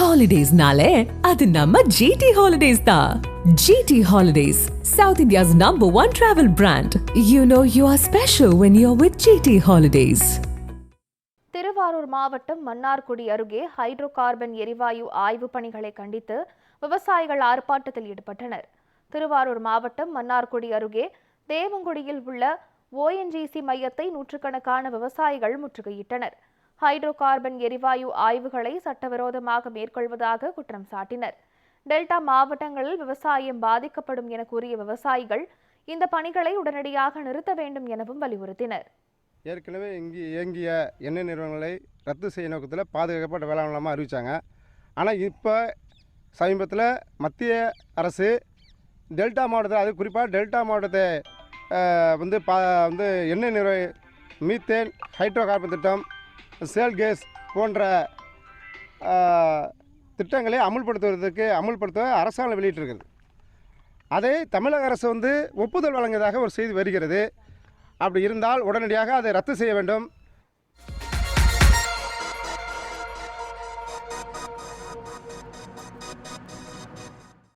Holidays-nale, adu namma GT Holidays da. GT Holidays, South India's #1 travel brand. You know you are special when you're with GT Holidays. Thiruvarur மாவட்டம் மன்னார்குடி அருகே hydro carbon எரிவாயு ஆய்வு பணிகளை கண்டித்து விவசாயிகள் ஆர்ப்பாட்டத்தில் ஈடுபட்டனர். திருவாரூர் மாவட்டம் மன்னார்குடி அருகே தேவங்குடியில் உள்ள ONGC மையத்தை நூற்றுக்கணக்கான விவசாயிகள் முற்றுகையிட்டனர். ஹைட்ரோ கார்பன் எரிவாயு ஆய்வுகளை சட்டவிரோதமாக மேற்கொள்வதாக குற்றம் சாட்டினர். டெல்டா மாவட்டங்களில் விவசாயம் பாதிக்கப்படும் என கூறிய விவசாயிகள் இந்த பணிகளை உடனடியாக நிறுத்த வேண்டும் எனவும் வலியுறுத்தினர். ஏற்கனவே இங்கே இயங்கிய எண்ணெய் நிறுவனங்களை ரத்து செய்ய நோக்கத்தில் பாதுகாக்கப்பட்ட வேளாண் நிலமாக அறிவித்தாங்க. ஆனால் இப்போ சமீபத்தில் மத்திய அரசு டெல்டா மாவட்டத்தில், அது குறிப்பாக டெல்டா மாவட்டத்தை வந்து எண்ணெய் மீத்தேன், ஹைட்ரோ கார்பன் திட்டம், சேல் கேஸ் போன்ற திட்டங்களை அமுல்படுத்த அரசாங்கம் வெளியிட்டிருக்கிறது. அதை தமிழக அரசு ஒப்புதல் வழங்கியதாக ஒரு செய்தி வருகிறது. அப்படி இருந்தால் உடனடியாக அதை ரத்து செய்ய வேண்டும்.